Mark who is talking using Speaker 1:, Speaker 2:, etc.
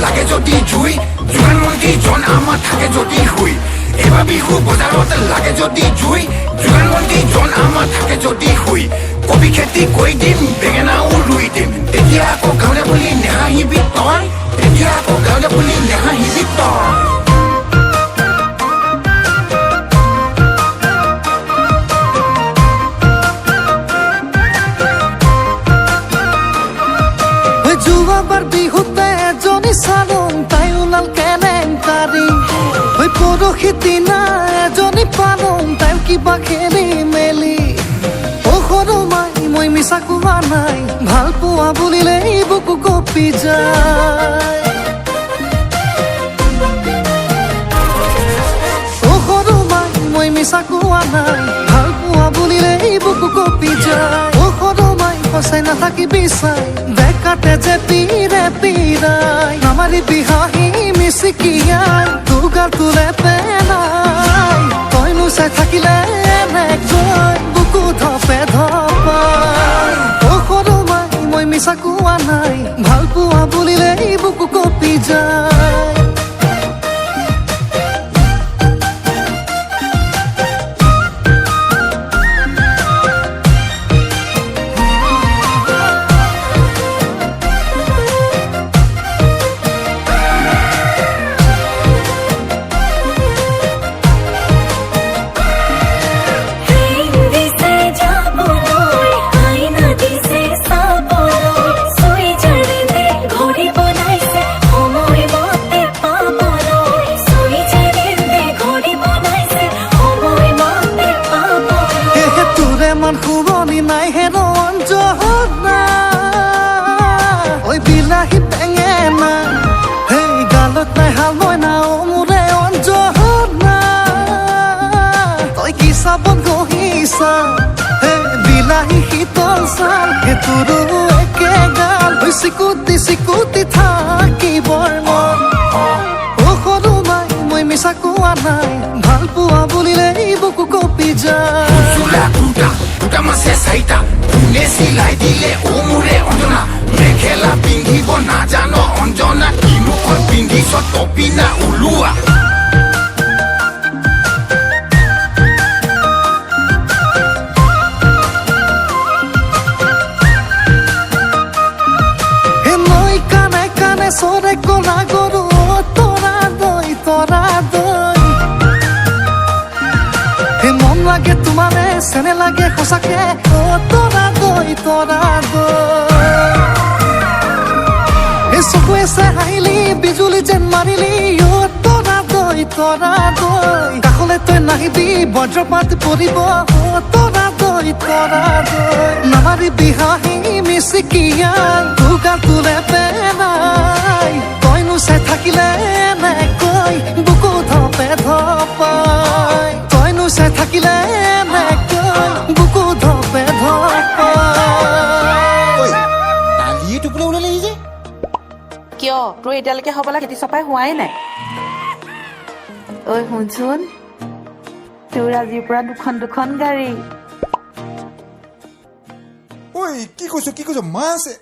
Speaker 1: লাগে যদি জুই যোগান মন্ত্ৰী জন আমাৰ থাকে যদি শুই এবাৰ বিহু বজাৰত লাগে যদি জুই যোগান মন্ত্ৰী জন আমাৰ থাকে যদি শুই কবি খেতি কৰি দিম বেঙেনাও ৰুই দিম তেতিয়া আকৌ গাঁৱলীয়া বুলি নেহাঁহিবি তই তেতিয়া আকৌ গাঁৱলীয়া বুলি নেহাঁহিবি তই
Speaker 2: যোৱাবাৰ বিহুতে এজনী চালুং তাই ওলাল কেলেংকাৰী হৈ পৰহি দিনা এজনী পালুং তাই কিবা খেলি মেলি সৰু মাই মই মিছা কোৱা নাই ভাল পোৱা বুলিলেই বুকু কঁপি যায় সৰু মাই মই মিছা কোৱা নাই ভাল পোৱা বুলিলেই বুকু কঁপি যায় সৰু মাই সঁচাই নাথাকিবি চাই কাটে যে পীৰে পীৰাই আমাৰি বিহাহী মিচিকিয়াই দুগাৰ তোলে পেলাই তইনো চাই থাকিলে এনেকৈ বুকু ধপে ধপাই সৰু মাই মই মিছা কোৱা নাই ভাল পোৱা বুলিলেই বুকু কঁপি যায় মান শুৱনি নাই হেন অঞ্জনা ঐ বিলাহী বেঙেনা সেই গালত নাই হাল মই না মোৰে অঞ্জনা তই কি চাবত গহিছা হে বিলাহী শীতল চাল সেইটোৰো একে গাল চিকুটি চিকুটি থাকিবৰ মন সৰু মাই মই মিছা কোৱা নাই ভাল পোৱা বুলিলেই বুকু কঁপি যায়
Speaker 1: মাছে চাৰিটা কোনে চিলাই দিলে মোৰে অঞ্জনা মেখেলা পিন্ধিব নাজান অঞ্জনা কি মুখত পিন্ধিছ টপিনা ওলোৱা
Speaker 2: নৈ কানে কানে চৰে কলা গৰু তৰা দৈ মন লাগে তোমাৰে চেনে লাগে সঁচাকে তৰা দৈ চকুৱে চে হাঁহিলি বিজুলী যেন মাৰিলি তৰা দৈ কাষলে তই নাহিবি বজ্ৰপাত পৰিব তৰা দৈ নামাৰি বিহাহী মিচিকিয়াই দুগাৰ তোলে পেলাই তইনো চাই থাকিলে এনেকৈ বুকু ধপে ধপাই তইনো চাই থাকিলে এনেকৈ বুকু ধপে ধপাই
Speaker 3: টোপোলা ওলালে যে
Speaker 4: কিয় তোৰ এতিয়ালৈকে হ'বলা খেতি চপাই হোৱাই নাই ঐ শুনচোন তোৰ আজিৰ পৰা দুখন গাড়ী
Speaker 3: ঐ কি কৈছ মা আছে